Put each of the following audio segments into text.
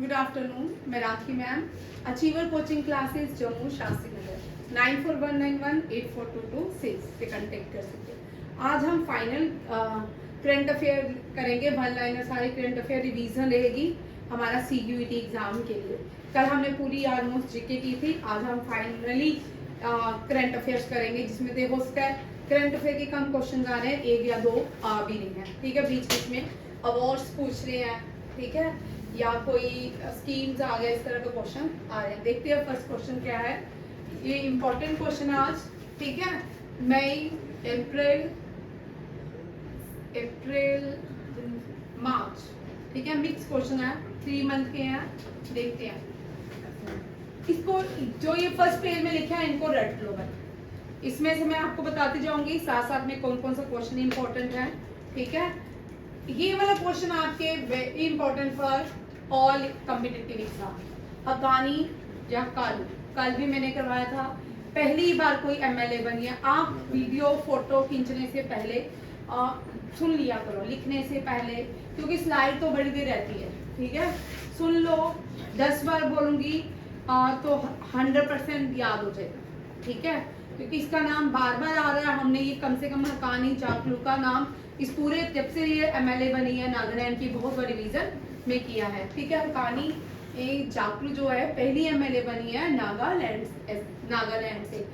Good afternoon, मैं Rakhi ma'am, achiever coaching classes Jammu Shastri Nagar 9419184226 से contact कर सकते हैं। आज हम फाइनल करंट अफेयर करेंगे, वन लाइनर सारे करंट अफेयर रिवीजन रहेगी हमारा CUET एग्जाम के लिए। कल हमने पूरी ऑलमोस्ट जीके की थी, आज हम फाइनली करंट अफेयर्स करेंगे जिसमें देखो करंट अफेयर के कम क्वेश्चन आ रहे हैं, एक या दो आ भी नहीं है, ठीक है। बीच बीच में अवार्ड्स पूछ रहे हैं, ठीक है, या कोई स्कीम्स आ गए, इस तरह के क्वेश्चन आ रहे हैं। देखते हैं फर्स्ट क्वेश्चन क्या है। ये इंपॉर्टेंट क्वेश्चन है आज, ठीक है। मई, अप्रैल, मार्च, ठीक है, मिक्स क्वेश्चन है, 3 मंथ के हैं। देखते हैं इसको, जो ये फर्स्ट पेज में लिखा है इनको रट लो भाई। इसमें से मैं आपको बताती जाऊंगी साथ साथ में कौन कौन सा क्वेश्चन इंपॉर्टेंट है, ठीक है। ये वाला क्वेश्चन आपके very important for all competitive exam. Haqqani या कल भी मैंने करवाया था। पहली बार कोई MLA बनी है, आप वीडियो फोटो खींचने से पहले सुन लिया करो, लिखने से पहले, क्योंकि स्लाइड तो बड़ी देर रहती है, ठीक है। सुन लो, 10 बार बोलूंगी तो 100% याद हो जाएगा, ठीक है, क्योंकि इसका नाम बार बार आ रहा है। हमने ये कम से कम हकानी जाकलू का नाम इस पूरे जब से ये MLA बनी है नागालैंड की बहुत बड़ी रीजन में किया है, ठीक है। हकानी जाकलू जो है पहली MLA बनी है नागालैंड से,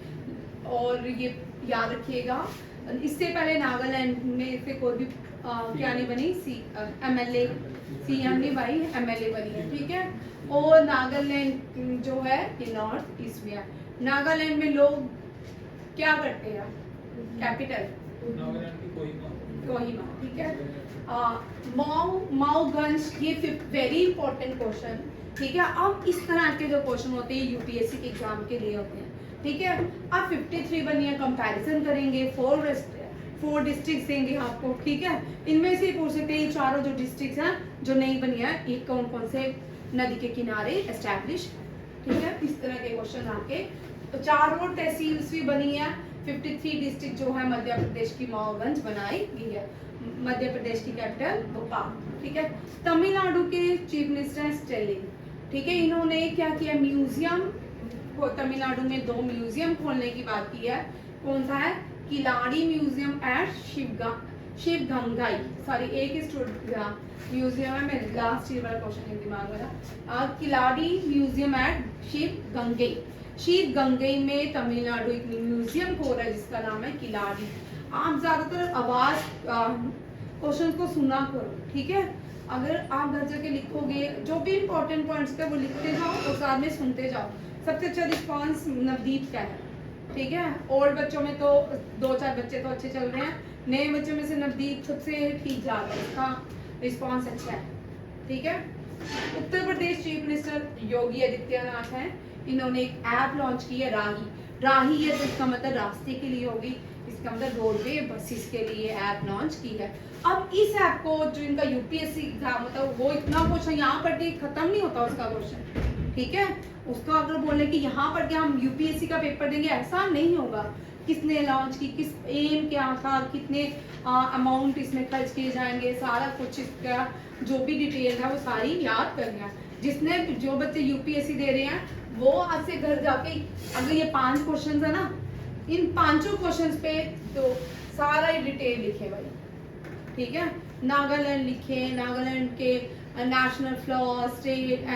और ये याद रखिएगा। इससे पहले नागालैंड में से कोई भी क्या नहीं बनी, MLA CM नहीं भाई, MLA बनी है, ठीक है। और नागालैंड जो है ये नॉर्थ ईस्ट में है। नागालैंड में लोग क्या करते हैं, कैपिटल कोहिमा, ठीक है। माओगंज, ये वेरी इंपॉर्टेंट क्वेश्चन, ठीक है। अब इस तरह के जो क्वेश्चन होते हैं UPSC के एग्जाम के लिए होते हैं, ठीक है। अब 53 बनी है, कंपैरिजन करेंगे, 4 डिस्ट्रिक्ट्स देंगे आपको, ठीक है। इनमें से पूछ सकते हैं चारों जो डिस्ट्रिक्ट्स हैं जो नई बनी है, ये कौन कौन से नदी के किनारे एस्टैब्लिश, ठीक है। इस तरह के क्वेश्चन आपके। तो 4 और तहसील्स भी बनी है। 53 डिस्ट्रिक्ट जो है मध्य प्रदेश की माओगंज बनाई गई है, मध्य प्रदेश की कैपिटल भोपाल, ठीक है। तमिलनाडु के चीफ मिनिस्टर स्टेलिंग, ठीक है। इन्होंने क्या किया, म्यूजियम, तमिलनाडु में 2 म्यूजियम खोलने की बात की है। कौन सा है, Khiladi museum eight Sivagangai, sorry एक ही म्यूजियम है, मेरे लास्ट ईयर वाला क्वेश्चन दिमाग में था। किलाड़ी म्यूजियम एट शिवगंगई में तमिलनाडु एक म्यूजियम खोल रहा है जिसका नाम है किलाड़ी। आप ज्यादातर आवाज क्वेश्चन को सुना करो, ठीक है। अगर आप घर जाके लिखोगे, जो भी इंपॉर्टेंट पॉइंट्स थे वो लिखते जाओ और साथ में सुनते जाओ। सबसे अच्छा रिस्पॉन्स नवदीप का है, ठीक है। ओल्ड बच्चों में तो 2-4 बच्चे तो अच्छे चल रहे हैं, नए बच्चों में से नवदीप सबसे ठीक जा रहा है, इसका रिस्पॉन्स अच्छा है, ठीक है। उत्तर प्रदेश चीफ मिनिस्टर योगी आदित्यनाथ हैं, इन्होंने एक ऐप लॉन्च की है, राही है, तो इसका मतलब रास्ते के लिए होगी, इसका मतलब रोडवे बसेस के लिए ऐप लॉन्च की है। अब इस ऐप को जो इनका UPSC एग्जाम होता है वो इतना क्वेश्चन यहाँ पढ़ के खत्म नहीं होता उसका क्वेश्चन, ठीक है। उसको अगर बोले कि यहाँ पढ़ के हम UPSC का पेपर देंगे, ऐसा नहीं होगा। किसने लॉन्च की, किस एम क्या था, कितने अमाउंट इसमें खर्च किए जाएंगे, सारा कुछ इसका जो भी डिटेल है वो सारी याद करनी है। जिसने जो बच्चे UPSC दे रहे हैं वो आज से घर जाके, अगर ये 5 क्वेश्चन है ना, इन 5 क्वेश्चन पे तो सारा ही डिटेल लिखे भाई, ठीक है। नागालैंड लिखे, नागालैंड के national flower, state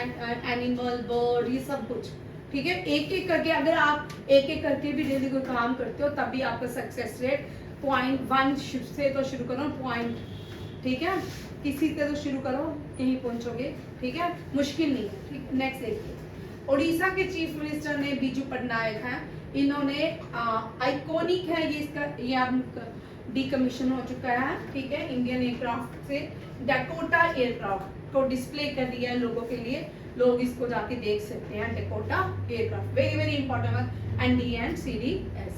animal, bird, ये सब कुछ, ठीक है। एक एक करके, अगर आप एक एक करके भी डेली कोई काम करते हो तभी आपका सक्सेस रेट 0.1 से तो शुरू करो, पॉइंट, ठीक है, किसी से तो शुरू करो, यहीं पहुंचोगे, ठीक है, मुश्किल नहीं है, ठीक। नेक्स्ट देखिए, उड़ीसा के चीफ मिनिस्टर ने बीजू पटनायक हैं, इन्होंने आइकॉनिक है ये, इसका ये डिकमीशन हो चुका है, ठीक है, इंडियन एयरक्राफ्ट से डकोटा एयरक्राफ्ट को डिस्प्ले कर दिया है लोगों के लिए, लोग इसको जाके देख सकते हैं। Dakota aircraft very very important, NDN-CDS।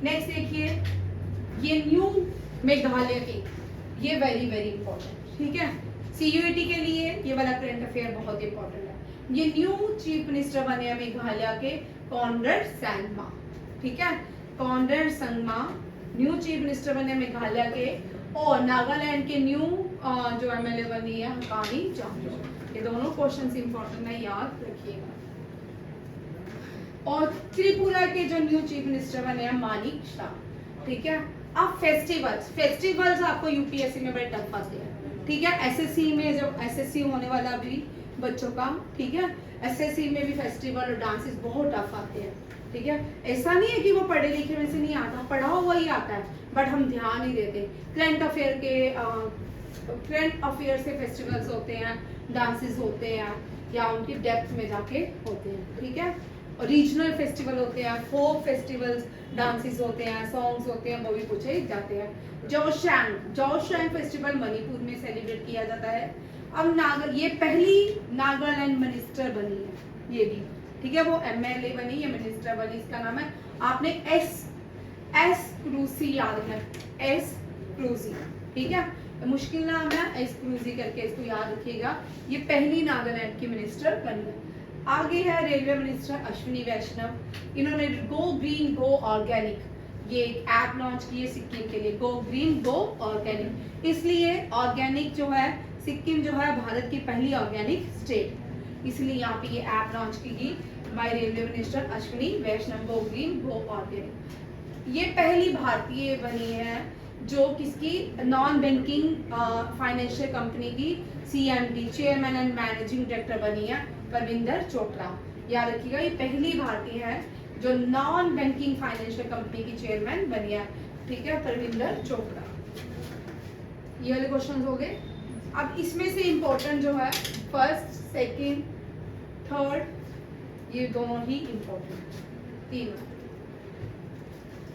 Next देखिए, ये न्यू मेघालय की, ये वेरी वेरी इंपॉर्टेंट, ठीक है। CUET के लिए ये वाला करंट अफेयर बहुत इंपॉर्टेंट है। ये न्यू चीफ मिनिस्टर बने हैं मेघालय के, कॉनरेड संगमा, ठीक है। Conrad Sangma new chief minister बने मेघालय के, और नागालैंड के न्यू जो MLA बनी है हकानी जाकलू, ये दोनों क्वेश्चन इंपॉर्टेंट है, याद रखिएगा। और त्रिपुरा के जो न्यू चीफ मिनिस्टर बने हैं मानिक शाह, ठीक है। अब फेस्टिवल्स आपको यूपीएससी में बड़े टफ आते हैं, ठीक है। एसएससी में जब एसएससी होने वाला भी बच्चों का, ठीक है, एसएससी में भी फेस्टिवल और डांसेस बहुत टफ आते हैं, ठीक है। ऐसा नहीं है कि वो पढ़े लिखे में से नहीं आता, पढ़ा हुआ ही आता है, बट हम ध्यान नहीं देते। करंट अफेयर से फेस्टिवल्स होते हैं, डांसेस होते हैं, या उनकी डेप्थ में जाके होते हैं, ठीक है। और रीजनल फेस्टिवल होते हैं, फोक फेस्टिवल्स, डांसेस होते हैं, सॉन्ग्स होते हैं, वो भी पूछे जाते हैं। जोशैंग फेस्टिवल मणिपुर में सेलिब्रेट किया जाता है। अब ये पहली नागालैंड मिनिस्टर बनी है, ये भी, ठीक है। वो एमएलए बनी या मिनिस्टर बनी, इसका नाम है, आपने एस क्रूसी याद रखना, एस क्रूसी, ठीक है। मुश्किल नाम है, एस क्रूसी करके इसको याद रखिएगा। ये पहली नागालैंड की मिनिस्टर बनी है। आगे है रेलवे मिनिस्टर अश्विनी वैष्णव, इन्होंने गो ग्रीन गो ऑर्गेनिक ये एक ऐप लॉन्च की है सिक्किम के लिए, गो ग्रीन गो ऑर्गेनिक। इसलिए ऑर्गेनिक जो है, सिक्किम जो है भारत की पहली ऑर्गेनिक स्टेट, इसलिए यहाँ पे ये ऐप लॉन्च की गई बाय रेलवे मिनिस्टर अश्विनी वैष्णव, गो ग्रीन गो ऑर्गेनिक। ये पहली भारतीय बनी है जो किसकी, नॉन बैंकिंग फाइनेंशियल कंपनी की CMD, chairman and managing director बनी है, परविंदर चोपड़ा। याद रखिएगा, ये पहली भारतीय है जो नॉन बैंकिंग फाइनेंशियल कंपनी की चेयरमैन बनी है, ठीक है, परविंदर चोपड़ा। ये वाले क्वेश्चन हो गए। अब इसमें से इंपॉर्टेंट जो है फर्स्ट, सेकंड, थर्ड, ये दोनों ही इंपॉर्टेंट, तीनों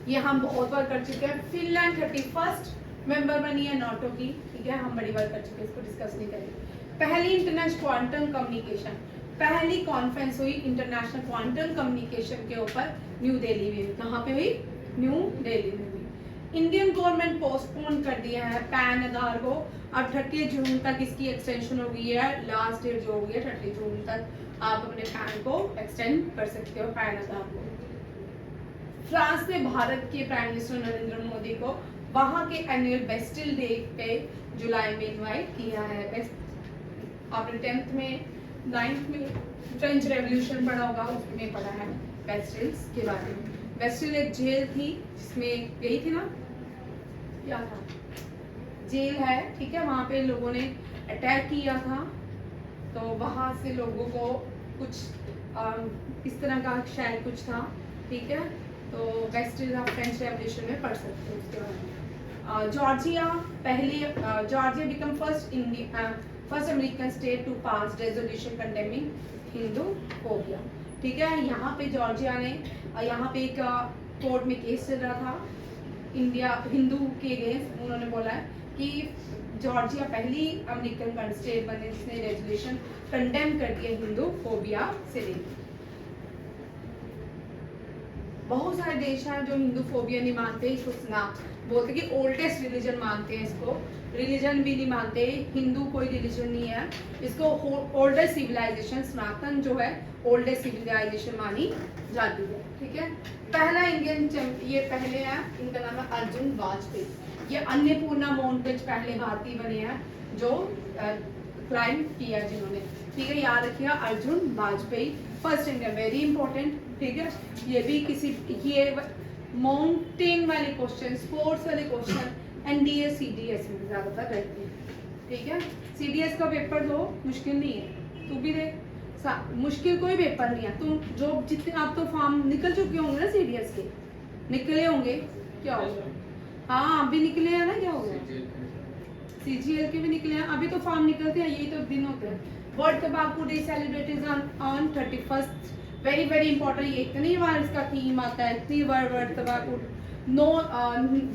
ये हम बहुत बार कर चुके हैं। फिनलैंड 31st मेंबर बनी है नाटो की, ठीक है, हम बड़ी बार कर चुके हैं, इसको डिस्कस नहीं करेंगे। पहली इंटरनेशनल क्वांटम कम्युनिकेशन, पहली कॉन्फ्रेंस हुई इंटरनेशनल क्वांटम कम्युनिकेशन के ऊपर न्यू दिल्ली में। कहाँ पे हुई? न्यू दिल्ली में हुई। इंडियन गवर्नमेंट पोस्टपोन कर दिया है पैन आधार को, अब 30 जून तक इसकी एक्सटेंशन हो गई है। लास्ट डेट जो हो गई है 30 जून तक आप अपने पैन को एक्सटेंड कर सकते हो, पैन आधार को। फ्रांस ने भारत के प्राइम मिनिस्टर नरेंद्र मोदी को वहां के एनुअल बेस्टिल डे पे जुलाई में इनवाइट किया है। आपने 10th में 9th में फ्रेंच रेवोल्यूशन पढ़ा होगा, उसमें पढ़ा है बेस्टिल्स के बारे में। बेस्टिल एक जेल थी जिसमें गई थी ना, क्या था, जेल है, ठीक है, वहां पे लोगों ने अटैक किया था, तो वहां से लोगों को कुछ इस तरह का शायद कुछ था, ठीक है। तो बेस्टिल आप फ्रेंच रेवोल्यूशन में पढ़ सकते हो उसके बारे में। Georgia become first American state to pass resolution condemning Hindu phobia, ठीक है। यहाँ पे जॉर्जिया ने, यहाँ पे एक कोर्ट में केस चल रहा था इंडिया हिंदू के अगेंस्ट, उन्होंने बोला है कि जॉर्जिया पहली अमेरिकन स्टेट बने जिसने रेजोल्यूशन कंडेम कर दिया हिंदू फोबिया से लेकर। बहुत सारे देश हैं जो हिंदू फोबिया नहीं मानते, इसको सुना बोलते कि ओल्डेस्ट रिलीजन मानते हैं इसको, रिलीजन भी नहीं मानते, हिंदू कोई रिलीजन नहीं है, इसको ओल्डेस्ट सिविलाइजेशन, सनातन जो है ओल्डेस्ट सिविलाइजेशन मानी जाती है, ठीक है। पहला इंडियन, ये पहले है, इनका नाम है अर्जुन वाजपेयी, ये अन्नपूर्णा माउंटेन पहले भारतीय बने हैं जो क्राइम किया जिन्होंने, ठीक है, याद रखिएगा Arjun Vajpayee first Indian, very important, ठीक है। ये भी किसी ये माउंटेन वाले क्वेश्चन, स्पोर्ट्स वाले क्वेश्चन एनडीए सीडीएस में ज्यादातर रहते हैं, ठीक है। सीडीएस का पेपर दो, मुश्किल नहीं है, तू भी दे, मुश्किल कोई पेपर नहीं है। तुम जो जितने आप तो फॉर्म निकल चुके होंगे ना सीडीएस के, निकले होंगे, क्या होगा, हाँ अभी निकले हैं ना, क्या हो गया, सीजीएल के भी निकले हैं, अभी तो फॉर्म निकलते हैं, यही तो दिन होते हैं। वर्ल्ड तंबाकू day celebrated on 31st, very very important, ये इतनी बार इसका थीम आता है, इतनी बार वर्ल्ड तंबाकू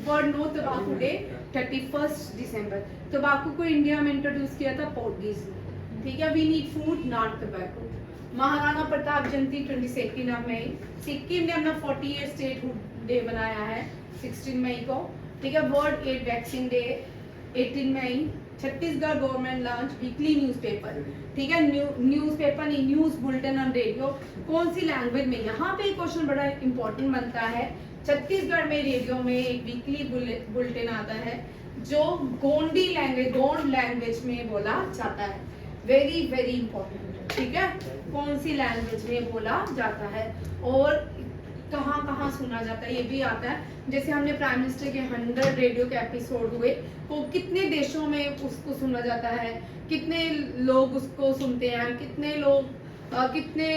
वर्ल्ड नो तंबाकू डे 31 दिसंबर। तंबाकू को इंडिया में इंट्रोड्यूस किया था पोर्टुगीज ने, ठीक है। We need food not tobacco. Maharana Pratap Jayanti 22 मई, सिक्किम ने अपना 48 स्टेटहुड डे बनाया है 16 मई को, ठीक है। वर्ल्ड एड वैक्सीन डे 18 मई। Chhattisgarh government launch weekly newspaper, ठीक है, न्यूज़पेपर नहीं, न्यूज़ बुलेटिन ऑन रेडियो, कौन सी लैंग्वेज में, यहाँ पे क्वेश्चन बड़ा इंपॉर्टेंट बनता है। छत्तीसगढ़ में रेडियो में एक वीकली बुलेटिन आता है जो गोंडी लैंग्वेज, गोंड लैंग्वेज में बोला जाता है, वेरी वेरी इंपॉर्टेंट, ठीक है। कौन सी लैंग्वेज में बोला जाता है और कहाँ कहाँ सुना जाता है ये भी आता है। जैसे हमने प्राइम मिनिस्टर के 100 रेडियो के एपिसोड हुए, वो कितने देशों में उसको सुना जाता है, कितने लोग उसको सुनते हैं, कितने लोग कितने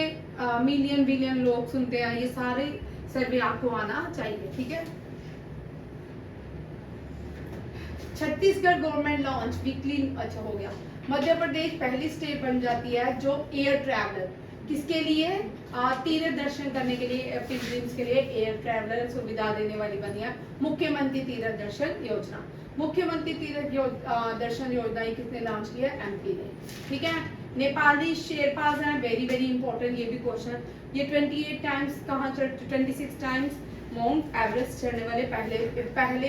मिलियन बिलियन लोग सुनते हैं, ये सारे सर्वे आपको आना चाहिए, ठीक है। छत्तीसगढ़ गवर्नमेंट लॉन्च वीकली, अच्छा हो गया। मध्य प्रदेश पहली स्टेट बन जाती है जो एयर ट्रैवलर, किसके लिए, तीर्थ दर्शन करने के लिए, पिलग्रिम्स के लिए एयर ट्रैवलर सुविधा देने वाली बनी है मुख्यमंत्री तीर्थ दर्शन योजना। मुख्यमंत्री तीर्थ दर्शन योजना किसने लॉन्च किया, एमपी ने, ठीक है। नेपाली शेरपाज हैं, वेरी वेरी इंपॉर्टेंट ये भी क्वेश्चन। ये 28 टाइम्स कहाँ 26 टाइम्स माउंट एवरेस्ट चढ़ने वाले पहले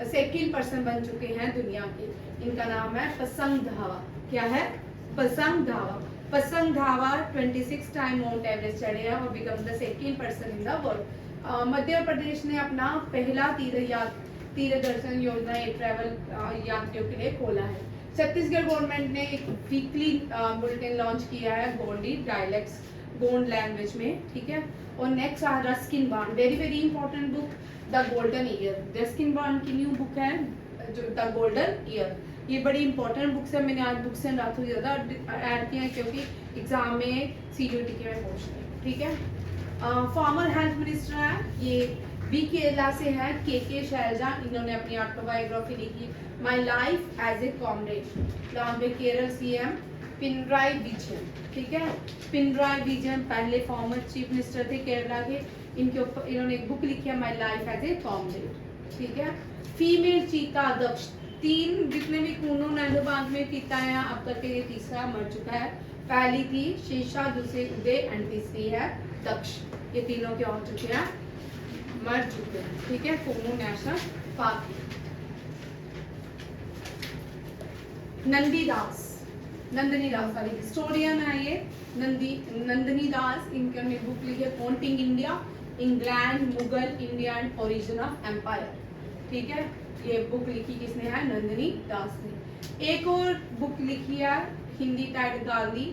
सेकंड पर्सन बन चुके हैं दुनिया के। इनका नाम है पसंग धावा। क्या है, पसंग धावा। पसंग धावा 26 टाइम माउंट एवरेस्ट चढ़े हैं और become the second person in the world. Madhya Pradesh ने अपना पहला तीर्थ दर्शन योजना ट्रैवल यात्रियों के लिए खोला है। छत्तीसगढ़ गवर्नमेंट ने एक वीकली बुलेटिन लॉन्च किया है गोंडी डायलेक्ट्स, गोंड लैंग्वेज में, ठीक है। और नेक्स्ट आ Ruskin Bond, very very important book, the golden year. Ruskin Bond की न्यू बुक है जो द गोल्डन ईयर, ये बड़ी इंपॉर्टेंट बुक्स है। मैंने आज बुक्स एंड रातों ज़्यादा ऐड किया है क्योंकि एग्जाम में CUET के में पूछते हैं, ठीक है। फॉर्मर हेल्थ मिनिस्टर है, ये बी केरला से है, के शैलजा। इन्होंने अपनी ऑटोबायोग्राफी लिखी, my life as a comrade. Launch by Kerala CM Pinarayi Vijayan, ठीक है। पिनराई विजयन पहले फॉर्मर चीफ मिनिस्टर थे केरला के। इनके ऊपर इन्होंने एक बुक लिखी है, my life as a comrade, ठीक है। फीमेल चीता दक्ष, 3 जितने भी कूनो नैनोबाग में चीता है अब तक ये तीसरा मर चुका है। पहली थी शीशा, दूसरी उदय एंड तीसरी है दक्ष। ये तीनों के हो चुके हैं, मर चुके हैं, ठीक है, कूनो नेशनल पार्क। नंदिनी दास वाली हिस्टोरियन है ये, नंदिनी दास। इनके बुक लिखी है ponting India, England, Mughal, India and origin of empire, ठीक है। ये बुक लिखी किसने है, नंदिनी दास ने। एक और बुक लिखी है हिंदी टाइटल गांधी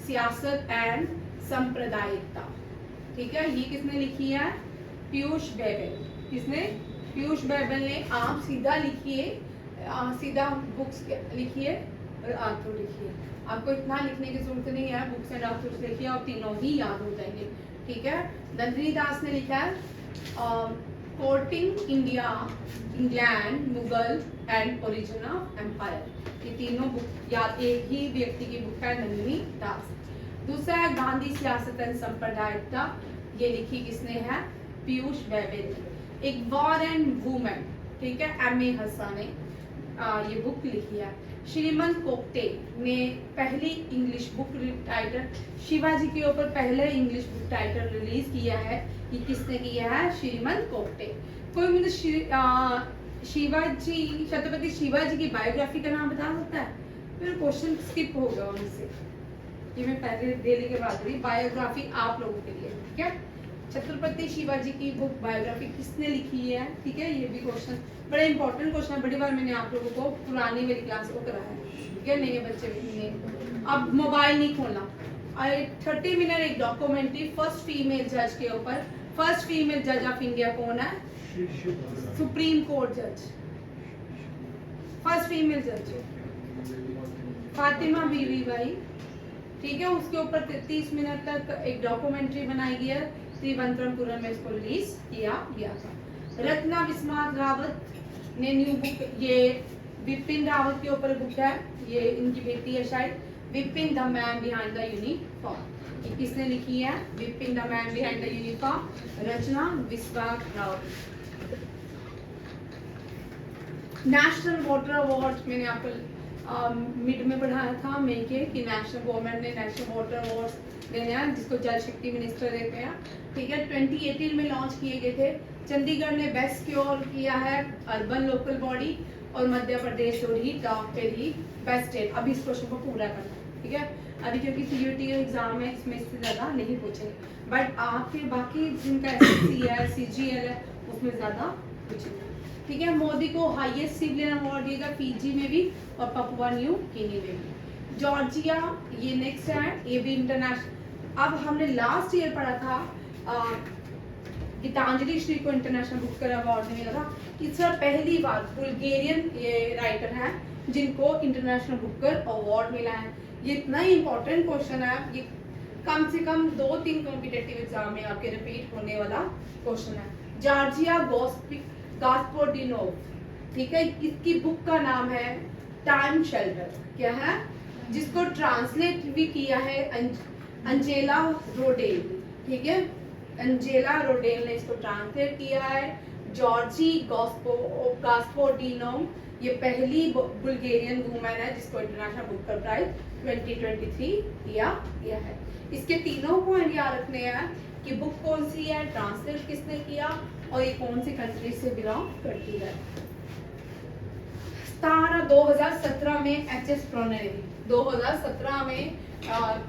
सियासत एंड सांप्रदायिकता, ठीक है। ये किसने लिखी है, पीयूष बैबल। किसने, पीयूष बैबल ने। आप सीधा लिखिए, सीधा बुक्स लिखिए और आंसर लिखिए, आपको इतना लिखने की जरूरत नहीं है, बुक्स एंड आंसर्स लिखिए और तीनों ही याद हो जाएंगे, ठीक है। नंदिनी दास ने लिखा है courting India, England, Mughal and origin of empire. ये तीनों बुक याद एक ही व्यक्ति की बुक है, नंदिनी दास। दूसरा है गांधी सियासत एंड सांप्रदायिकता, ये लिखी किसने है, पीयूष बैबल। एक वॉर एंड वुमेन, ठीक है, MA हसन ने ये बुक लिखी है। श्रीमंत कोप्टे ने पहली इंग्लिश बुक टाइटल, शिवाजी के ऊपर पहले इंग्लिश बुक टाइटल रिलीज किया है, ये किसने किया है, श्रीमंत कोप्टे। कोई मुझे शिवाजी, छत्रपति शिवाजी की बायोग्राफी का नाम बता सकता है, फिर क्वेश्चन स्किप हो गया उनसे। ये मैं पहले डेली के बाद रही बायोग्राफी आप लोगों के लिए, ठीक है। छत्रपति शिवाजी की बुक बायोग्राफी किसने लिखी है, ठीक है। ये भी क्वेश्चन बड़ा इंपॉर्टेंट क्वेश्चन है, बड़ी बार मैंने आप लोगों को पुरानी मेरी क्लास को कराया है, ठीक है। नए बच्चे भी नहीं, अब मोबाइल नहीं खोलना। 30 मिनट एक डॉक्यूमेंट्री फर्स्ट फीमेल जज के ऊपर। फर्स्ट फीमेल जज ऑफ इंडिया कौन है, सुप्रीम कोर्ट जज, फर्स्ट फीमेल जज फातिमा बीवी भाई, ठीक है। उसके ऊपर 30 मिनट तक एक डॉक्यूमेंट्री बनाई गई है, तिरुवनंतपुरम में इसको रिलीज किया गया था। रत्ना विस्मात रावत ने न्यू बुक, ये विपिन रावत के ऊपर बुक है, ये इनकी बेटी है शायद, Vipin the man behind the uniform. ये किसने लिखी है, Vipin the man behind the uniform, Rachna विस्मात रावत। नेशनल वाटर अवार्ड मैंने आपको मिड में पढ़ाया था मई के कि नेशनल गवर्नमेंट ने नेशनल वाटर अवार्ड देने हैं, जिसको जल शक्ति मिनिस्टर देते हैं, ठीक है। 2018 में लॉन्च किए गए थे। चंडीगढ़ ने बेस्ट सिक्योर किया है अर्बन लोकल बॉडी, और मध्य प्रदेश और ही टॉप पे ही बेस्ट स्टेट। अभी इस क्वेश्चन को पूरा करना, ठीक है। अभी क्योंकि CUET एग्जाम है, इसमें इससे ज़्यादा नहीं पूछेंगे, बट आपके बाकी जिनका SSC है, CGL है, उसमें ज़्यादा पूछेंगे, ठीक है। मोदी को हाईएस्ट सिविलियन अवार्ड दिएगा, PG में भी और पपुआ न्यू गिनी में भी। जॉर्जिया, ये नेक्स्ट है, ये भी इंटरनेशनल। अब हमने लास्ट ईयर पढ़ा था गीतांजलि श्री को इंटरनेशनल बुकर अवार्ड मिला था। इस बार पहली बार बुल्गेरियन ये राइटर हैं जिनको इंटरनेशनल बुकर अवार्ड मिला है। ये इतना ही इंपॉर्टेंट क्वेश्चन है, ये कम से कम 2-3 कॉम्पिटिटिव एग्जाम में आपके रिपीट होने वाला क्वेश्चन है। जॉर्जिया गास्पोडिनोव, ठीक है, इसकी बुक का नाम है टाइम शेल्टर, क्या है, जिसको ट्रांसलेट भी किया है अंजेला रोडेल, ठीक है, अंजेला रोडेल ने इसको ट्रांसलेट किया है। जॉर्जी गास्पोडिनोव ये पहली बुल्गेरियन वुमेन है जिसको इंटरनेशनल बुकर प्राइज 2023 दिया गया है। इसके तीनों पॉइंट याद रखने हैं कि बुक कौन सी है, ट्रांसलेट किसने किया और ये कौन सी कंट्री से बिलोंग करती है। 2017 में एच.एस. प्रोने 2017 में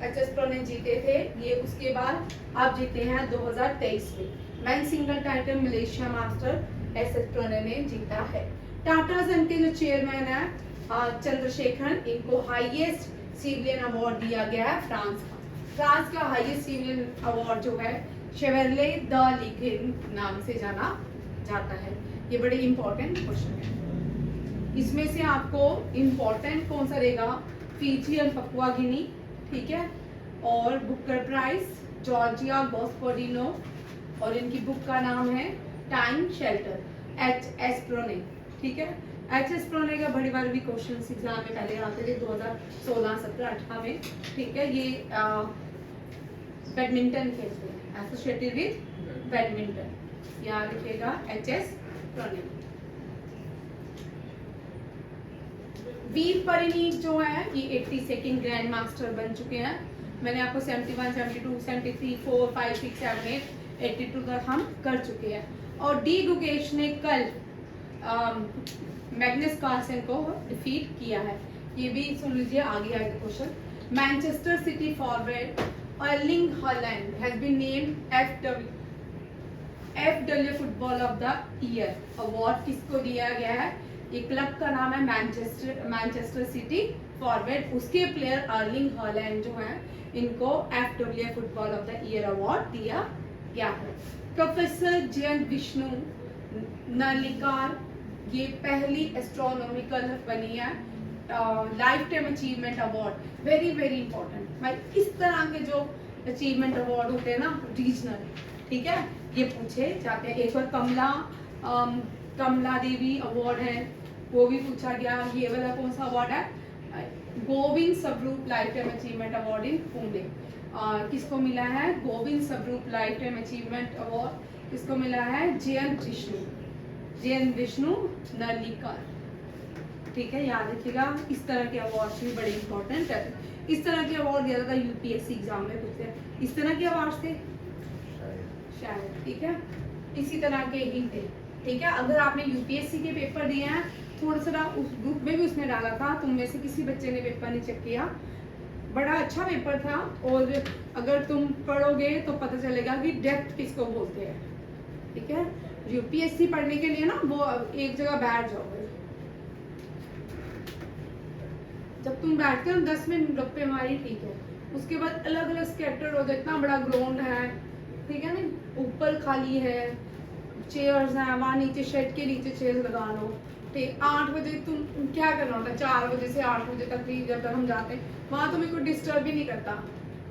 एच.एस. प्रोने जीते थे ये, उसके बाद आप जीते हैं 2023 में man single title Malaysia master HS. Prannoy ने जीता है। टाटा सन के जो चेयरमैन है चंद्रशेखरन, इनको हाईएस्ट सिविलियन अवार्ड दिया गया है फ्रांस का हाईएस्ट सिविलियन अवार्ड जो है शेवरले द लीग्रेन नाम से जाना जाता है। ये बड़े इंपॉर्टेंट क्वेश्चन है। इसमें से आपको इंपॉर्टेंट कौन सा रहेगा, फिजी और पपुआ गिनी, ठीक है, और बुकर प्राइज जॉर्जिया गास्पोडिनोव और इनकी बुक का नाम है टाइम शेल्टर, एच.एस. प्रोने, ठीक है। एच.एस. प्रोने का बड़ी बार भी क्वेश्चन एग्जाम में पहले आते थे 2016, 17, 18 में, ठीक है। ये बैडमिंटन खेलते हैं, एसोसिएटेड विद बैडमिंटन, याद रखिएगा एच.एस. प्रोने। वीर परिणीत जो है ये 82nd ग्रैंड मास्टर बन चुके हैं। मैंने आपको 71, 72, 73, 4, 5, 6, 7, 8, 82 तक हम कर चुके हैं। और डी गुकेश ने कल मैग्नस कार्लसन को डिफीट किया है। ये भी सुन लीजिए, आगे आएगा question. Manchester City forward Erling Haaland has been named FWA football of the year award किसको दिया गया है? ये क्लब का नाम है मैनचेस्टर सिटी फॉरवर्ड, उसके प्लेयर अर्लिंग हॉलैंड जो है इनको FWA football of the year award दिया गया है। प्रोफेसर जयंत विष्णु नलिकार ये पहली एस्ट्रोनॉमिकल बनी है life time achievement award, very very important भाई। इस तरह के जो अचीवमेंट अवार्ड होते हैं ना रीजनल, ठीक है, ये पूछे जाते हैं। एक बार कमला देवी अवार्ड है, वो भी पूछा गया। ये वाला कौन सा अवार्ड है? Govind Swarup life time achievement award in Pune, किसको मिला है? Govind Swarup life time achievement award किसको मिला है? जयंत विष्णु नलिकर, ठीक है, याद रखिएगा। इस तरह के अवार्ड भी बड़े इंपॉर्टेंट है। इस तरह के अवार्ड ज्यादा यूपीएससी एग्जाम में पूछते हैं। इस तरह के अवार्ड थे शायद, ठीक है, इसी तरह के ही थे, ठीक है। अगर आपने यूपीएससी के पेपर दिए हैं, थोड़ा सा उस ग्रुप में भी उसने डाला था, तुम में से किसी बच्चे ने पेपर नहीं चेक किया, बड़ा अच्छा पेपर था। और अगर तुम पढ़ोगे तो पता चलेगा कि डेप्थ किसको बोलते हैं, ठीक है। यूपीएससी पढ़ने के लिए ना वो एक जगह बैठ जाओगे, जब तुम बैठते हो 10 मिनट गप्पे मारी, ठीक है, उसके बाद अलग अलग स्कैटर्ड हो जाए। इतना बड़ा ग्राउंड है, ठीक है ना, ऊपर खाली है, चेयर्स हैं, वहाँ नीचे शेड के नीचे चेयर लगा लो, ठीक। 8 बजे तुम क्या करना होता है? 4 बजे से 8 बजे तक भी जब तक हम जाते हैं वहाँ तुम्हें कोई डिस्टर्ब भी नहीं करता।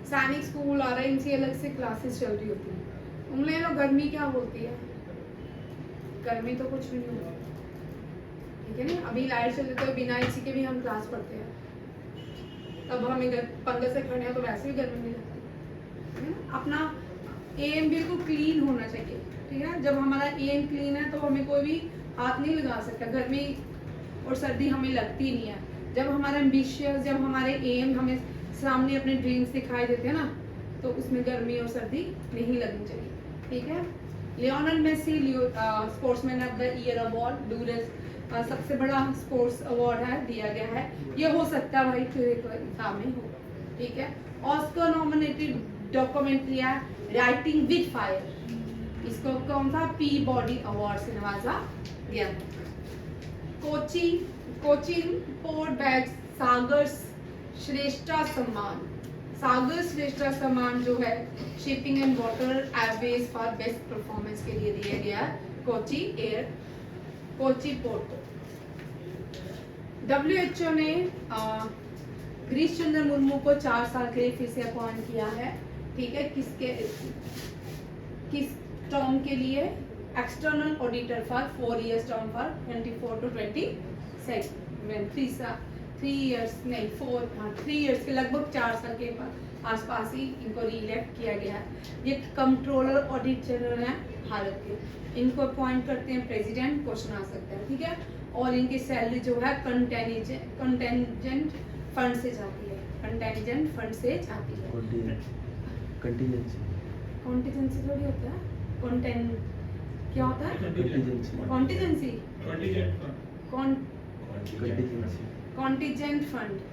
सैनिक स्कूल आ रहा है, इनसे अलग से क्लासेस चल रही होती हैं। तुम ले लो, गर्मी क्या होती है? गर्मी तो कुछ भी नहीं होती, ठीक है ना। अभी लाइट चलते तो बिना एसी के भी हम क्लास पढ़ते हैं, तब हमें पंखे से खड़े हैं तो वैसे भी गर्मी नहीं लगती। अपना एम बिल्कुल क्लीन होना चाहिए, ठीक है। जब हमारा एम क्लीन है तो हमें कोई भी हाथ नहीं लगा सकता। गर्मी और सर्दी हमें लगती नहीं है। जब हमारा एम्बिशियस, जब हमारे एम हमें सामने अपने ड्रीम्स दिखाई देते हैं ना, तो उसमें गर्मी और सर्दी नहीं लगनी चाहिए, ठीक है। Lionel Messi sportsman of the year award डूरेस सबसे बड़ा स्पोर्ट्स अवार्ड है, दिया गया है। ये हो सकता है भाई फिर एक एग्जाम में हो, ठीक है। ऑस्कर नॉमिनेटेड डॉक्यूमेंट्री है राइटिंग विद फायर, इसको कौन सा पी बॉडी अवार्ड से नवाजा गया। कोचिन पोर्ट बैग सागर्स श्रेष्ठा सम्मान, सागर श्रेष्ठा सम्मान जो है shipping and water Airways for best performance के लिए दिया गया है कोची पोर्ट को। WHO ने गिरीश चंद्र मुर्मू को 4 साल के लिए फिर से अपॉइंट किया है, ठीक है, किस टर्म के लिए? External auditor for 4 years term for 24 to 27, 3 years नहीं 3 इयर्स के लगभग 4 साल के आसपास ही इनको रीइलेक्ट किया गया है। ये कंट्रोलर ऑडिट जनरल है भारत के, इनको अपॉइंट करते हैं प्रेसिडेंट, क्वेश्चन आ सकता है, ठीक है। और इनकी सैलरी जो है कंटेंजेंट फंड से जाती है, कंटेंजेंट फंड से जाती है। कॉन्टिजेंसी थोड़ी होता है, क्या होता है? कॉन्टिजेंसी,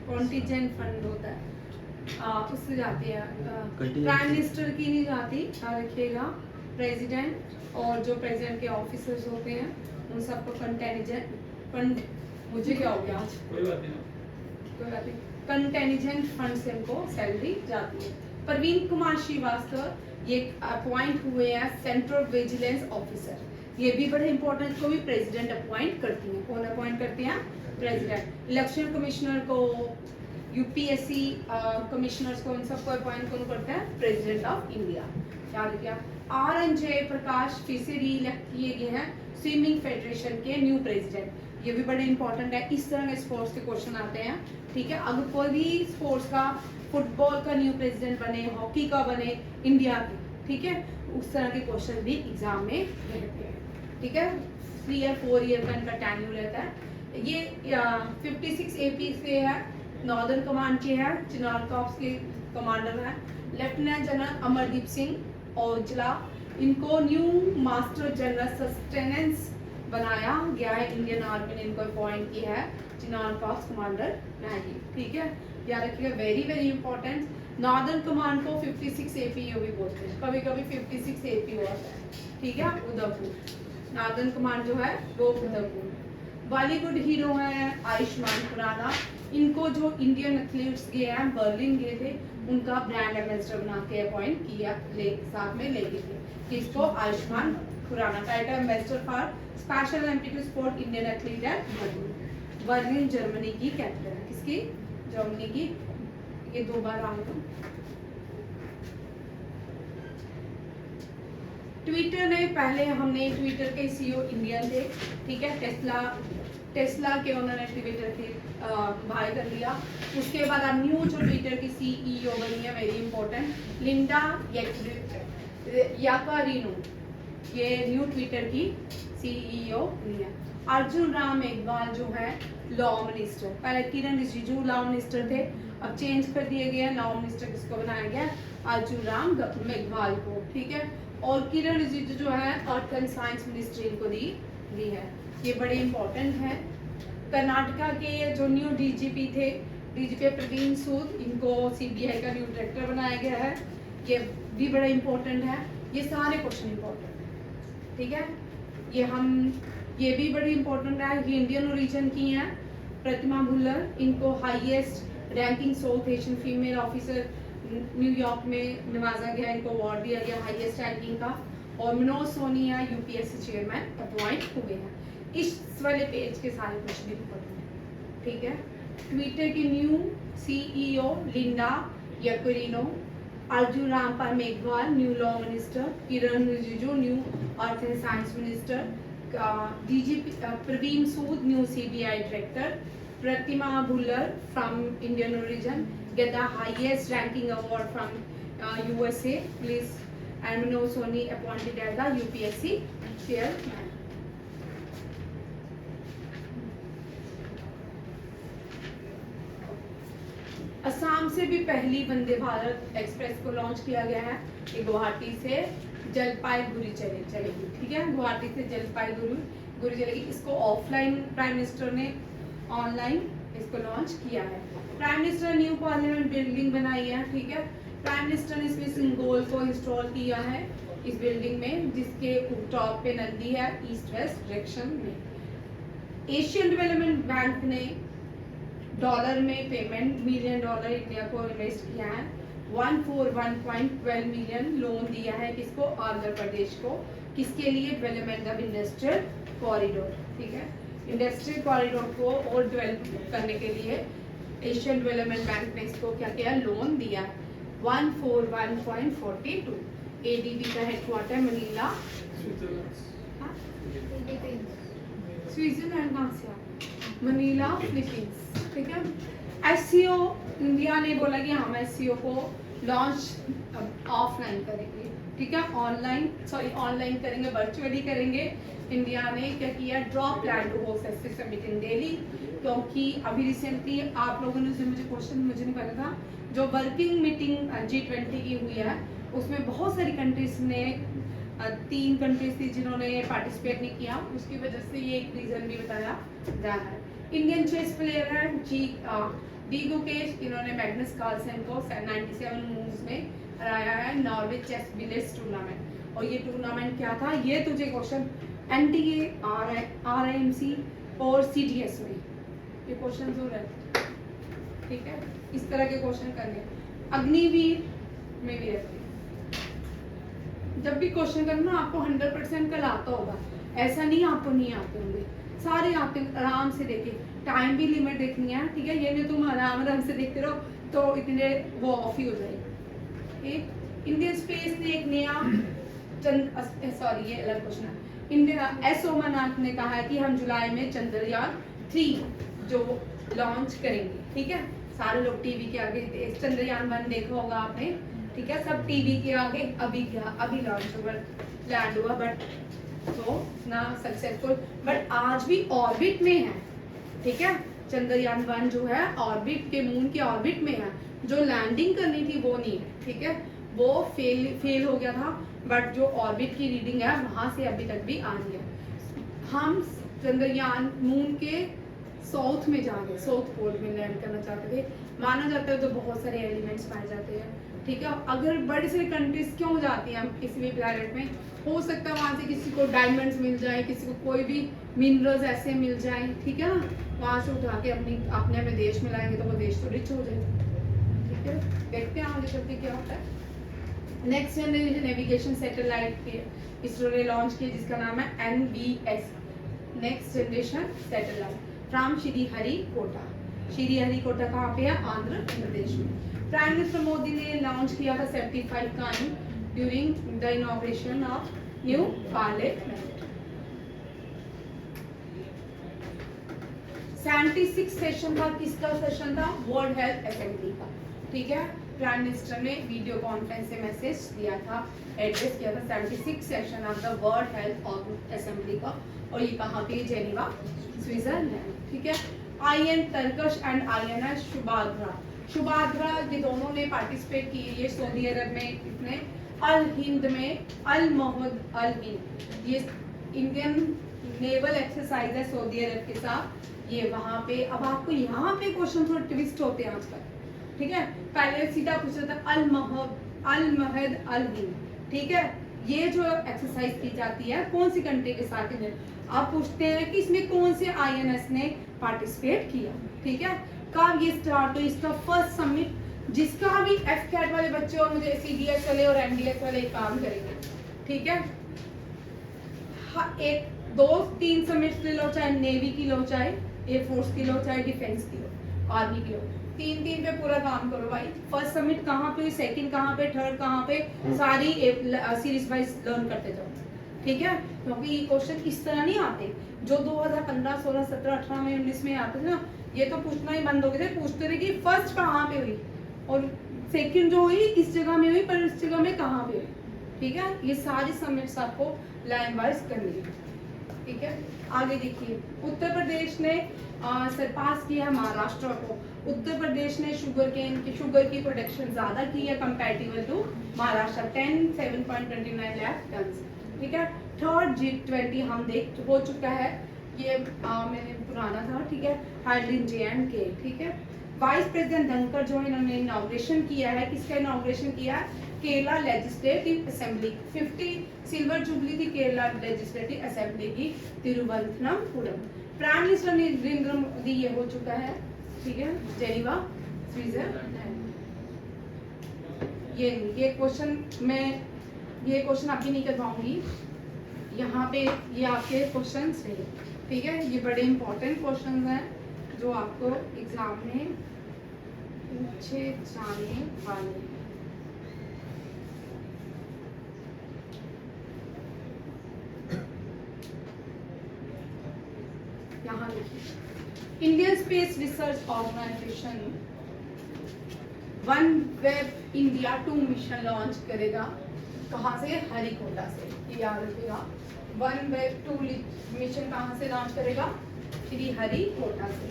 कॉन्टिजेंट फंड होता है, उससे जाती है। प्राइम मिनिस्टर की नहीं जाती, रखिएगा प्रेसिडेंट और जो प्रेसिडेंट के ऑफिसर्स होते हैं उन सबको कंटेंजेंट फंड, मुझे क्या हो गया आज, कोई बात नहीं, कंटेंजेंट फंड से इनको सैलरी जाती है। प्रवीण कुमार श्रीवास्तव ये अपॉइंट हुए हैं सेंट्रल विजिलेंस ऑफिसर, ये भी बड़े इंपॉर्टेंट, को भी प्रेसिडेंट अपॉइंट करती हैं। कौन अपॉइंट करते हैं? प्रेसिडेंट। इलेक्शन कमिश्नर को, यूपीएससी कमिश्नर्स को, इन सबको अपॉइंट कौन करता है? President of India. याद किया। RN जयप्रकाश फिर से रीइलेक्ट किए गए हैं स्विमिंग फेडरेशन के न्यू प्रेसिडेंट, ये भी बड़े इंपॉर्टेंट है। इस तरह के स्पोर्ट्स के क्वेश्चन आते हैं, ठीक है। अगर कोई भी स्पोर्ट्स का, फुटबॉल का न्यू प्रेसिडेंट बने, हॉकी का बने इंडिया के, ठीक है, उस तरह के क्वेश्चन भी एग्जाम में रहते हैं, ठीक है। 3 या 4 ईयर का इनका टेन्यूर रहता है। ये 56 AP से है, नॉर्दर्न कमांड के है, चिनार कॉर्प्स के कमांडर है। लेफ्टिनेंट जनरल अमरदीप सिंह औजला, इनको न्यू मास्टर जनरल सस्टेनेंस बनाया गया है, इंडियन आर्मी ने इनको अपॉइंट किया है चिनार कॉर्प्स कमांडर मैगी, ठीक है। याद रखिएगा, very very important. Northern command को 56 AP भी बोलते हैं, कभी कभी 56 AP होता है, ठीक है। उदयपुर नॉर्दर्न कमांड जो है वो उदयपुर। बॉलीवुड हीरो है आयुष्मान खुराना, इनको जो इंडियन एथलीट्स गए हैं, बर्लिन गए थे, उनका ब्रांड एम्बेसडर बना के अपॉइंट किया, साथ में ले गए थे किसको? Ayushmann Khurrana. Title ambassador for special Olympic sport Indian athlete है बर्लिन, जर्मनी की कैपिटल है, किसकी? जर्मनी की। ये 2 बार आएगा। ट्विटर ने, पहले हमने ट्विटर के CEO इंडियन थे, ठीक है। टेस्ला के उन्होंने ट्विटर के बाय कर लिया। उसके बाद अब न्यू जो ट्विटर की CEO बनी है, वेरी इंपॉर्टेंट, लिंडा याकारिनो, ये न्यू ट्विटर की CEO बनी है। अर्जुन राम मेघवाल जो है लॉ मिनिस्टर, पहले किरण रिजिजू लॉ मिनिस्टर थे, अब चेंज कर दिए गए, लॉ मिनिस्टर किसको बनाया गया? अर्जुन राम मेघवाल को, ठीक है। और किरण रिजिजू जो है अर्थ एंड साइंस मिनिस्ट्री इनको दी है, ये बड़े इंपॉर्टेंट है। कर्नाटका के जो न्यू DGP थे, DGP प्रवीण सूद, इनको CBI का न्यू डायरेक्टर बनाया गया है, ये भी बड़ा इंपॉर्टेंट है। ये सारे क्वेश्चन इंपॉर्टेंट है, ठीक है। ये भी बड़ी इंपॉर्टेंट है, ये इंडियन ओरिजिन की हैं। प्रतिमा भुल्लर, इनको highest ranking south Asian female officer New York में नवाजा गया, इनको अवार्ड दिया गया हाईएस्ट रैंकिंग का। और Manoj Sonia UPSC chairman appoint हुए हैं। इस वाले पेज के सारे क्वेश्चन इंपॉर्टेंट है, ठीक है। ट्विटर की new CEO Linda Yaccarino, Arjun Rampal Meghwal new law minister, Kiren Rijiju new earth and science minister, DGP Praveen Sood new CBI director, Pratima Bhullar from Indian origin get the highest ranking award from USA, please, and Manoj Soni appointed as the UPSC chairman. Assam से भी पहली Vande Bharat express को launch किया गया है, ये गुवाहाटी से जलपाईगुड़ी चलेगी, ठीक है। गुवाहाटी से जलपाईगुड़ी चलेगी। इसको ऑफलाइन प्राइम मिनिस्टर ने, ऑनलाइन इसको लॉन्च किया है। Prime minister new parliament building बनाई है, ठीक है। प्राइम मिनिस्टर ने इसमें सिंबल को इंस्टॉल किया है इस बिल्डिंग में, जिसके टॉप पे नदी है ईस्ट वेस्ट डायरेक्शन में। एशियन डेवलपमेंट बैंक ने डॉलर में पेमेंट $1 मिलियन इंडिया को इन्वेस्ट किया है। 141.12 मिलियन लोन दिया है किसको, आंध्र प्रदेश को, किसके लिए, डेवलपमेंट ऑफ इंडस्ट्रियल कॉरिडोर। ठीक है, इंडस्ट्रियल कॉरिडोर को और डेवलप करने के लिए एशियन डेवलपमेंट बैंक ने इसको क्या किया, लोन दिया। 141.42। एडीबी का हेडक्वार्टर मनीला, स्विट्जरलैंड कहाँ से आ, मनीला, फिलीपींस। ठीक है, एससीओ इंडिया ने बोला कि हम एससीओ को लॉन्च ऑफलाइन करेंगे। ठीक है, ऑनलाइन करेंगे, वर्चुअली करेंगे। इंडिया ने क्या किया, drop plan to host SCO summit in Delhi, क्योंकि अभी रिसेंटली आप लोगों ने जो मुझे क्वेश्चन मुझे नहीं पता था, जो वर्किंग मीटिंग G20 की हुई है उसमें बहुत सारी कंट्रीज ने 3 कंट्रीज थी जिन्होंने पार्टिसिपेट नहीं किया, उसकी वजह से ये एक रीजन भी बताया जा रहा है। इंडियन चेस प्लेयर है डी गुकेश, इन्होंने मैग्नस कार्लसन को 97 मूव्स में हराया है नॉर्वे चेस विलेज टूर्नामेंट। और ये टूर्नामेंट क्या था, ये तुझे क्वेश्चन NTA, RIMC और CDS में ये क्वेश्चन जो रहते, ठीक है, इस तरह के क्वेश्चन करने। अग्निवीर में भी रहते हैं। जब भी क्वेश्चन करना आपको 100% कल आता होगा, ऐसा नहीं आपको नहीं आते होंगे, सारे आते। आराम से देखिए, टाइम भी लिमिट देखनी है। ठीक है, ये नहीं तुम आराम से देखते रहो तो इतने वो ऑफ ही हो जाएगी। इंडियन स्पेस ने एक नया ये अलग क्वेश्चन है। इंडिया सोमनाथ ने कहा है कि हम जुलाई में चंद्रयान 3 जो लॉन्च करेंगे। ठीक है, सारे लोग टीवी के आगे चंद्रयान 1 देखा होगा आपने। ठीक है, सब टीवी के आगे अभी लॉन्च हुआ, लैंड हुआ, बट तो ना सक्सेसफुल, बट आज भी ऑर्बिट में है। ठीक है, चंद्रयान 1 जो है ऑर्बिट के, मून के ऑर्बिट में है, जो लैंडिंग करनी थी वो नहीं है। ठीक है, वो फेल हो गया था, बट जो ऑर्बिट की रीडिंग है वहां से अभी तक भी आ रही है। हम चंद्रयान मून के साउथ में जाएंगे, साउथ पोल में लैंड करना चाहते थे। माना जाता है तो बहुत सारे एलिमेंट्स पाए जाते हैं। ठीक है, अगर बड़ी सारी कंट्रीज क्यों जाती हैं हम किसी भी प्लैनेट में, हो सकता है वहाँ से किसी को डायमंड्स मिल जाए, किसी को कोई भी मिनरल्स ऐसे मिल जाए। ठीक है ना, वहाँ से उठा के अपने देश में लाएंगे तो वो देश तो रिच हो जाए। ठीक है, देखते हैं आगे चलते क्या होता है। Next generation navigation satellite ISRO ने लॉन्च किया जिसका नाम है NVS, next generation satellite, from Sriharikota. Sriharikota कहाँ पे है, आंध्र प्रदेश में। प्राइम मिनिस्टर मोदी ने लॉन्च किया था 75 coin during the inauguration of new parliament. 76 session था, किसका सेशन था, वर्ल्ड हेल्थ असेंबली का। ठीक है, प्राइम मिनिस्टर ने वीडियो कॉन्फ्रेंस से मैसेज दिया था, एड्रेस किया था 76 session of the world health assembly का, और ये कहाँ पे, जेनेवा, स्विट्जरलैंड। ठीक है, IN टर्कश एंड INS शुभाद्रा ये दोनों ने पार्टिसिपेट किए। ये सऊदी अरब में, इसने अल हिंद में, अल महद अल हिंद, ये इंडियन नेवल एक्सरसाइज है सऊदी अरब के साथ। ये वहां पे, अब आपको यहाँ पे क्वेश्चन थोड़े ट्विस्ट होते हैं आजकल। ठीक है, पहले सीधा पूछा था अल महद अल हिंद। ठीक है, ये जो एक्सरसाइज की जाती है कौन सी कंट्री के साथ है, आप पूछते हैं कि इसमें कौन से INS ने पार्टिसिपेट किया। ठीक है, कब ये स्टार्ट हुई, इसका फर्स्ट समिट, जिसका भी FCAT वाले बच्चे और मुझे CDS वाले और MDS वाले काम करेंगे। ठीक है, एक 2-3 समिट ले लो, चाहे नेवी की लो, चाहे एयरफोर्स की लो, चाहे डिफेंस की लो, आर्मी की लो, 3 पे पूरा काम करो भाई। फर्स्ट समिट कहाँ पे, सेकंड कहाँ पे, थर्ड कहाँ पे, सारी सीरीज वाइज लर्न करते जाओ। ठीक है, क्योंकि ये क्वेश्चन इस तरह नहीं आते जो 2015, 16, 17, 18 में, 19 में आते थे ना, ये तो पूछना ही बंद हो गए थे। पूछते थे कि फर्स्ट कहाँ पे हुई और सेकंड जो हुई इस जगह में हुई, पर इस जगह में कहाँ पे हुई। ठीक है, ये सारी समिट्स आपको लाइन वाइज करनी है। ठीक है, आगे देखिए, उत्तर प्रदेश ने सरपास किया महाराष्ट्र को। उत्तर प्रदेश ने शुगर की प्रोडक्शन ज्यादा की है comparative to Maharashtra, 7.29 lakh tonne. ठीक है, थर्ड G20 हम हो चुका है, ये मैंने पुराना था। ठीक है, हेल्ड इन J&K। ठीक है, वाइस प्रेसिडेंट धनखड़ जो इन्होंने इनॉग्रेशन किया है, किसका इनॉग्रेशन किया है, Kerala legislative assembly. 50 silver jubilee थी केरला लेजिस्लेटिव असेंबली की तिरुवनंतपुरम। प्राइम मिनिस्टर नरेंद्र मोदी ये हो चुका है ठीक है, जेनीवा स्विट्जरलैंड। ये क्वेश्चन मैं ये क्वेश्चन अभी नहीं करवाऊंगी, यहाँ पे ये आपके क्वेश्चन है, ठीक है। ये बड़े इंपॉर्टेंट क्वेश्चन हैं जो आपको एग्जाम में पूछे जाने वाले हैं। यहाँ देखिए, Indian Space Research Organisation one web India 2 mission launch करेगा। कहाँ से? हरिकोटा से। ये याद रखिएगा, वन वेब 2 मिशन कहाँ से लॉन्च करेगा? श्री हरिकोटा से।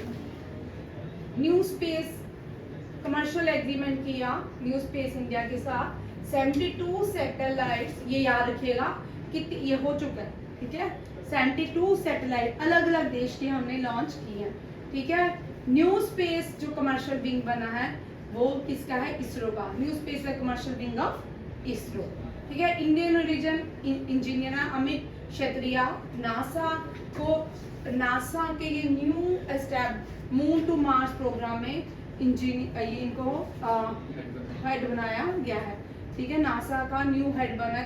न्यू स्पेस कमर्शियल एग्रीमेंट किया न्यू स्पेस इंडिया के साथ। 72 सैटेलाइट्स, ये याद रखिएगा कि ये हो चुका है, ठीक है। 72 सैटेलाइट अलग अलग देश के हमने लॉन्च किए हैं, ठीक है। न्यू स्पेस जो कमर्शियल विंग बना है वो किसका है? इसरो का। न्यू स्पेस का कमर्शियल विंग ऑफ इसरो, ठीक है। Indian origin engineer Amit Kshatriya NASA के ये new step moon to Mars programme में इनको हेड बनाया गया है, ठीक है। नासा का न्यू हेड बना है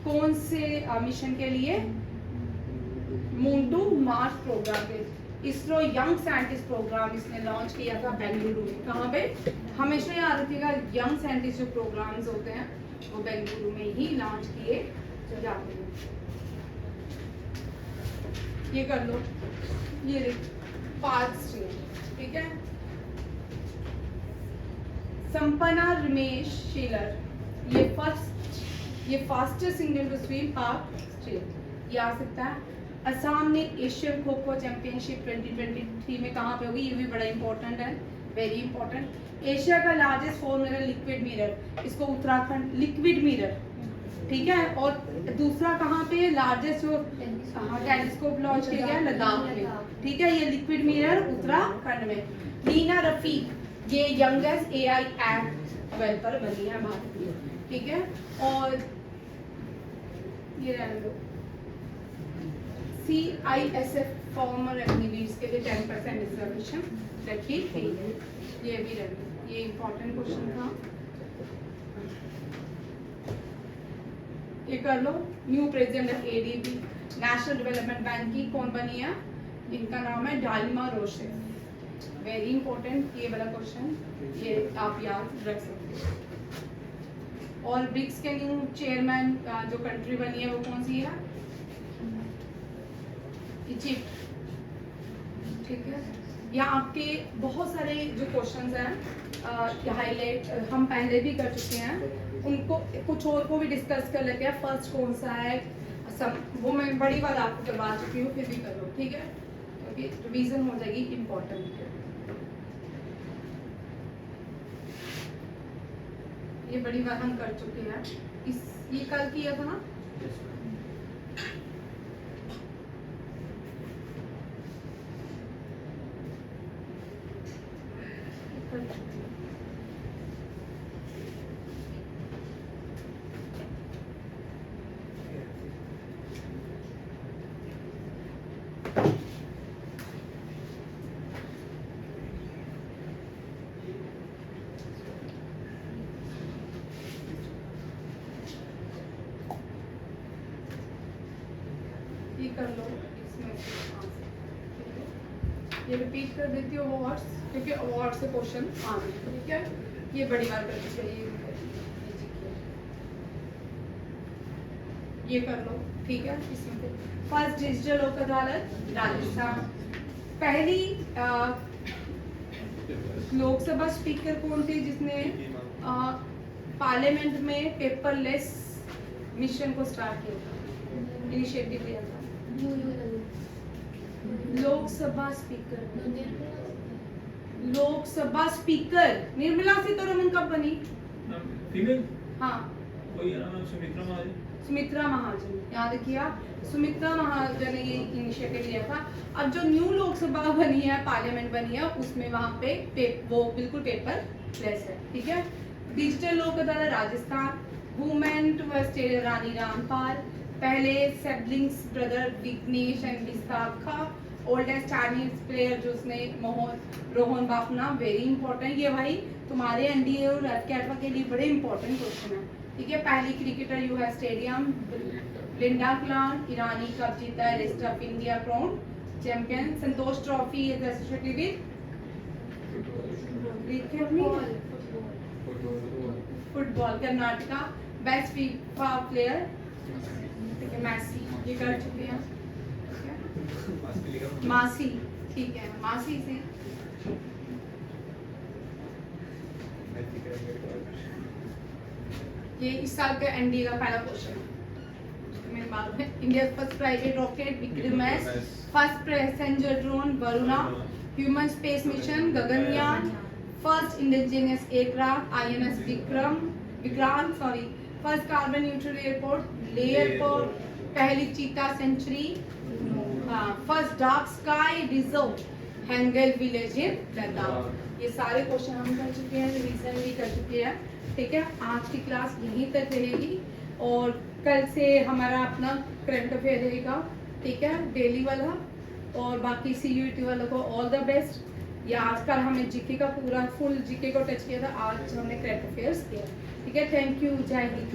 कौन से मिशन के लिए? मून टू मार्स प्रोग्राम के। इसरो यंग साइंटिस्ट प्रोग्राम इसने लॉन्च किया था बेंगलुरु में। कहाँ पे? हमेशा याद रखिएगा, यंग साइंटिस्ट जो प्रोग्राम्स होते हैं वो बेंगलुरु में ही लॉन्च किए जाते हैं। ये कर लो, ये पार्ट स्ट्रीम, ठीक है। संपन्ना रमेश शीलर, ये fastest Indian to swim park stream. ये आ सकता है। असम ने एशियन खो खो चैंपियनशिप 2023 में कहाँ पे होगी? ये भी बड़ा इंपॉर्टेंट है, वेरी इंपॉर्टेंट। एशिया का लार्जेस्ट 4 मिरर लिक्विड मिरर, इसको उत्तराखंड लिक्विड मिरर, ठीक है। और दूसरा कहाँ पे? लार्जेस्ट जो टेलीस्कोप लॉन्च किया गया लद्दाख में, ठीक है। ये लिक्विड मिरर उत्तराखंड में। नीना रफीक, ये यंगेस्ट AI एक्ट डेवलपर बनी है भारत में, ठीक है। और ये रहने दो, CISF फॉर्मर अग्निवीर के लिए 10% रिजर्वेशन रखी गई है। ये भी रहने दो, ये इंपॉर्टेंट क्वेश्चन था, ये कर लो। New president of ADB national development bank की कौन बनी है? इनका नाम है डालिमा रोशेफ। वेरी इंपॉर्टेंट ये वाला क्वेश्चन, ये आप याद रख सकते हो। और ब्रिक्स के न्यू चेयरमैन जो कंट्री बनी है वो कौन सी है? इजिप्ट, ठीक है। यहाँ आपके बहुत सारे जो क्वेश्चंस हैं हाईलाइट हम पहले भी कर चुके हैं, उनको कुछ और को भी डिस्कस कर लेते हैं। फर्स्ट कौन सा है वो मैं बड़ी बार आपको करवा चुकी हूँ, फिर भी कर लो, ठीक है, क्योंकि रिवीजन हो जाएगी इम्पोर्टेंट। ये बड़ी बार हम कर चुके हैं, ये कल किया था ना। कर लो इसमें ये रिपीट कर देती हूँ अवार्ड्स, क्योंकि अवार्ड से क्वेश्चन आ रहे हैं, ठीक है। ये बड़ी बार करनी चाहिए, ये कर लो, ठीक है। इसमें फर्स्ट डिजिटल लोक अदालत राजस्थान। पहली लोकसभा स्पीकर कौन थे जिसने पार्लियामेंट में पेपरलेस मिशन को स्टार्ट किया था, इनिशिएटिव लिया था? लोकसभा स्पीकर निर्मला सीतारमण कब बनी? फीमेल? हाँ, सुमित्रा महाजन, याद किया। सुमित्रा महाजन ने ये इनिशिएटिव लिया था। अब जो न्यू लोकसभा बनी है, पार्लियामेंट बनी है, उसमें वहां पे वो बिल्कुल पेपरलेस है, ठीक है। Digital Lok Adalat Rajasthan. Women to stay Rani Rampal. पहले siblings brother Vignesh and Vishakha oldest Chinese player जो उसने रोहन बापना, वेरी इंपॉर्टेंट। ये भाई तुम्हारे एनडीए और रेड कैटवा के लिए बड़े इंपॉर्टेंट क्वेश्चन है, ठीक है। पहली क्रिकेटर यू है स्टेडियम, लिंडा क्लान, ईरानी कप जीता है, list of India crown champion, Santosh trophy is associated with football, Karnataka, best FIFA player, ठीक है, मैसी, ये कर चुके हैं, मासी, ठीक है, मासी से। ये इस साल का एनडीए का पहला क्वेश्चन है, मेरे मालूम है। India first private rocket Vikram S, first passenger drone Varuna, human space mission Gaganyaan, first indigenous aircraft INS Vikrant, first carbon neutral airport Leh airport, पहली चीता sanctuary, first dark sky reserve Hanle village in Ladakh. ये सारे क्वेश्चन हम कर चुके हैं, रिवीजन भी कर चुके हैं, ठीक है। आज की क्लास यहीं तक रहेगी और कल से हमारा अपना करंट अफेयर रहेगा, ठीक है, डेली वाला। और बाकी CUET वालों को ऑल द बेस्ट। या आज कल हमने जीके का पूरा फुल जीके को टच किया था, आज हमने करंट अफेयर्स किया, ठीक है। थैंक यू, जय हिंद।